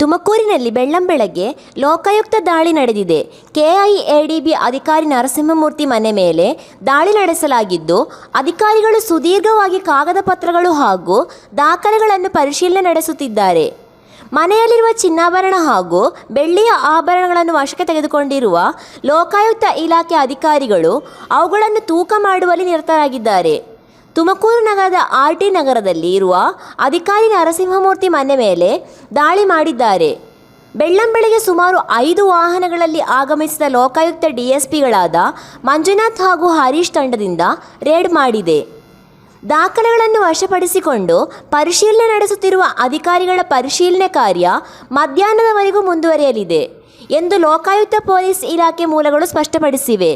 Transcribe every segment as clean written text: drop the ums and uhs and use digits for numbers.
ತುಮಕೂರಿನಲ್ಲಿ ಬೆಳ್ಳಂಬೆಳಗ್ಗೆ ಲೋಕಾಯುಕ್ತ ದಾಳಿ ನಡೆದಿದೆ. ಕೆಐಎಡಿಬಿ ಅಧಿಕಾರಿ ನರಸಿಂಹಮೂರ್ತಿ ಮನೆ ಮೇಲೆ ದಾಳಿ ನಡೆಸಲಾಗಿದ್ದು, ಅಧಿಕಾರಿಗಳು ಸುದೀರ್ಘವಾಗಿ ಕಾಗದ ಪತ್ರಗಳು ಹಾಗೂ ದಾಖಲೆಗಳನ್ನು ಪರಿಶೀಲನೆ ನಡೆಸುತ್ತಿದ್ದಾರೆ. ಮನೆಯಲ್ಲಿರುವ ಚಿನ್ನಾಭರಣ ಹಾಗೂ ಬೆಳ್ಳಿಯ ಆಭರಣಗಳನ್ನು ವಶಕ್ಕೆ ತೆಗೆದುಕೊಂಡಿರುವ ಲೋಕಾಯುಕ್ತ ಇಲಾಖೆ ಅಧಿಕಾರಿಗಳು ಅವುಗಳನ್ನು ತೂಕ ಮಾಡುವಲ್ಲಿ ನಿರತರಾಗಿದ್ದಾರೆ. ತುಮಕೂರು ನಗರದ ಆರ್ಟಿ ನಗರದಲ್ಲಿ ಇರುವ ಅಧಿಕಾರಿ ನರಸಿಂಹಮೂರ್ತಿ ಮನೆ ಮೇಲೆ ದಾಳಿ ಮಾಡಿದ್ದಾರೆ. ಬೆಳ್ಳಂಬೆಳಗ್ಗೆ ಸುಮಾರು 5 ವಾಹನಗಳಲ್ಲಿ ಆಗಮಿಸಿದ ಲೋಕಾಯುಕ್ತ ಡಿಎಸ್ಪಿಗಳಾದ ಮಂಜುನಾಥ್ ಹಾಗೂ ಹರೀಶ್ ತಂಡದಿಂದ ರೇಡ್ ಮಾಡಿದೆ. ದಾಖಲೆಗಳನ್ನು ವಶಪಡಿಸಿಕೊಂಡು ಪರಿಶೀಲನೆ ನಡೆಸುತ್ತಿರುವ ಅಧಿಕಾರಿಗಳ ಪರಿಶೀಲನೆ ಕಾರ್ಯ ಮಧ್ಯಾಹ್ನದವರೆಗೂ ಮುಂದುವರಿಯಲಿದೆ ಎಂದು ಲೋಕಾಯುಕ್ತ ಪೊಲೀಸ್ ಇಲಾಖೆ ಮೂಲಗಳು ಸ್ಪಷ್ಟಪಡಿಸಿವೆ.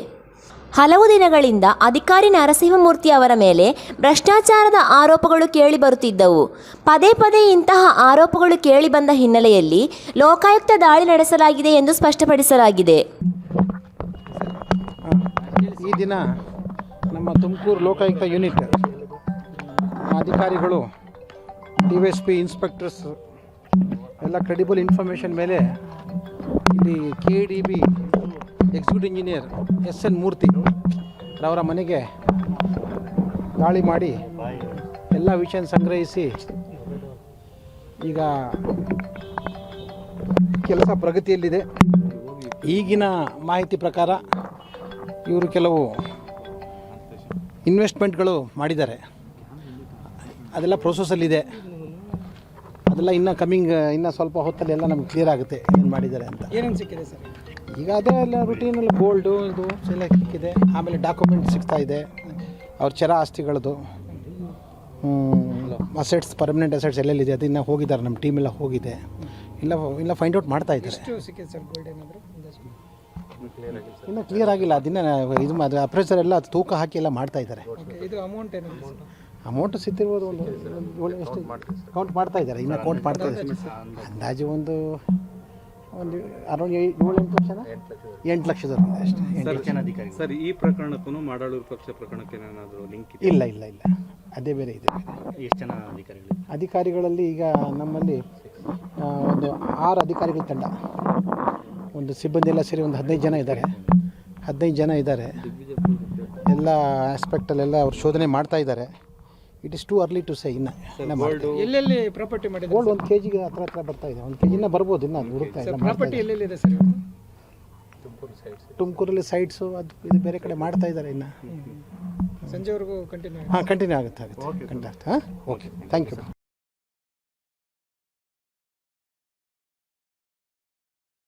ಹಲವು ದಿನಗಳಿಂದ ಅಧಿಕಾರಿ ನರಸಿಂಹಮೂರ್ತಿ ಅವರ ಮೇಲೆ ಭ್ರಷ್ಟಾಚಾರದ ಆರೋಪಗಳು ಕೇಳಿಬರುತ್ತಿದ್ದವು. ಪದೇ ಪದೇ ಇಂತಹ ಆರೋಪಗಳು ಕೇಳಿಬಂದ ಹಿನ್ನೆಲೆಯಲ್ಲಿ ಲೋಕಾಯುಕ್ತ ದಾಳಿ ನಡೆಸಲಾಗಿದೆ ಎಂದು ಸ್ಪಷ್ಟಪಡಿಸಲಾಗಿದೆ. ಈ ದಿನ ನಮ್ಮ ತುಮಕೂರು ಲೋಕಾಯುಕ್ತ ಯೂನಿಟ್ ಅಧಿಕಾರಿಗಳು DSP ಇನ್ಸ್ಪೆಕ್ಟರ್ಸ್ ಎಲ್ಲ ಕ್ರೆಡಿಬಲ್ ಇನ್ಫಾರ್ಮೇಷನ್ ಮೇಲೆ ಇಲ್ಲಿ KDB ಎಕ್ಸಿಕ್ಯೂಟಿವ್ ಇಂಜಿನಿಯರ್ SN ಮೂರ್ತಿ ಅವರ ಮನೆಗೆ ದಾಳಿ ಮಾಡಿ ಎಲ್ಲ ವಿಷಯ ಸಂಗ್ರಹಿಸಿ ಈಗ ಕೆಲಸ ಪ್ರಗತಿಯಲ್ಲಿದೆ. ಈಗಿನ ಮಾಹಿತಿ ಪ್ರಕಾರ ಇವರು ಕೆಲವು ಇನ್ವೆಸ್ಟ್ಮೆಂಟ್ಗಳು ಮಾಡಿದ್ದಾರೆ, ಅದೆಲ್ಲ ಪ್ರೊಸೆಸಲ್ಲಿದೆ. ಅದೆಲ್ಲ ಇನ್ನೂ ಸ್ವಲ್ಪ ಹೊತ್ತಲ್ಲಿ ಎಲ್ಲ ನಮ್ಗೆ ಕ್ಲಿಯರ್ ಆಗುತ್ತೆ ಏನೇನು ಮಾಡಿದ್ದಾರೆ ಅಂತ. ಏನೇನು ಸಿಕ್ಕಿದೆ ಸರ್? ಈಗ ಅದೇ ಎಲ್ಲ ರುಟೀನಲ್ಲಿ ಗೋಲ್ಡು ಇದು ಎಲ್ಲ ಸಿಕ್ಕಿದೆ. ಆಮೇಲೆ ಡಾಕ್ಯುಮೆಂಟ್ ಸಿಗ್ತಾ ಇದೆ, ಅವ್ರ ಚರ ಆಸ್ತಿಗಳದ್ದು ಅಸೆಟ್ಸ್, ಪರ್ಮನೆಂಟ್ ಅಸೆಟ್ಸ್ ಎಲ್ಲೆಲ್ಲಿದೆ ಅದನ್ನು ಹೋಗಿದ್ದಾರೆ, ನಮ್ಮ ಟೀಮ್ ಎಲ್ಲ ಹೋಗಿದೆ, ಇಲ್ಲ ಫೈಂಡ್ ಔಟ್ ಮಾಡ್ತಾ ಇದ್ದಾರೆ. ಸಿಕ್ಕಿದೆ ಸರ್ ಗೋಲ್ಡ್ ಏನಾದರೂ? ಇನ್ನೂ ಕ್ಲಿಯರ್ ಆಗಿಲ್ಲ, ಅದನ್ನು ಇದು ಅಪ್ರೇಸರ್ ಎಲ್ಲ ತೂಕ ಹಾಕಿ ಎಲ್ಲ ಮಾಡ್ತಾ ಇದ್ದಾರೆ. ಇದು ಅಮೌಂಟ್ ಏನಿದೆ ಸರ್? ಅಮೌಂಟ್ ಸಿಕ್ತಿರ್ಬೋದು, ಎಷ್ಟು ಕೌಂಟ್ ಮಾಡ್ತಾ ಇದ್ದಾರೆ, ಇನ್ನೂ ಕೌಂಟ್ ಮಾಡ್ತಾ ಇದ್ದಾರೆ. ಅಂದಾಜು ಒಂದು ಅರೌಂಡ್ 7-8 ಲಕ್ಷದವರೆಗೆ ಅಷ್ಟೇ. ಸರ್, ಈ ಪ್ರಕರಣಕ್ಕೂ ಮಾಡಾಳೂರು ಪಕ್ಷ ಪ್ರಕರಣಕ್ಕೆ ಏನಾದರೂ ಲಿಂಕ್ ಇದೆ? ಇಲ್ಲ ಅದೇ ಬೇರೆ ಇದೆ. ಎಷ್ಟು ಜನ ಅಧಿಕಾರಿಗಳಲ್ಲಿ ಈಗ ನಮ್ಮಲ್ಲಿ ಒಂದು 6 ಅಧಿಕಾರಿಗಳ ತಂಡ, ಒಂದು ಸಿಬ್ಬಂದಿ ಎಲ್ಲ ಸೇರಿ ಒಂದು 15 ಜನ ಇದ್ದಾರೆ. ಎಲ್ಲ ಆಸ್ಪೆಕ್ಟಲ್ಲೆಲ್ಲ ಅವ್ರು ಶೋಧನೆ ಮಾಡ್ತಾ ಇದ್ದಾರೆ. It is too early to say. ಎಲ್ಲೆಲ್ಲಿ ಪ್ರಾಪರ್ಟಿ ಮಾಡಿದೆ? ಗೋಲ್ಡ್ 1 kg ಹತ್ರ ಬರ್ತಾ ಇದೆ, 1 kg ಬರ್ಬೋದು, ಇನ್ನು ಅದು ಹುಡುಕ್ತಾ ಇಲ್ಲ. ಪ್ರಾಪರ್ಟಿ ಎಲ್ಲೆಲ್ಲಿದೆ ಸರ್? ತುಮಕೂರಲ್ಲಿ ಸೈಟ್ಸು ಅದು ಇದು ಬೇರೆ ಕಡೆ ಮಾಡ್ತಾ ಇದ್ದಾರೆ. ಇನ್ನು ಸಂಜೆವರೆಗೂ ಕಂಟಿನ್ಯೂ ಕಂಟಿನ್ಯೂ ಆಗುತ್ತೆ. Okay, thank you.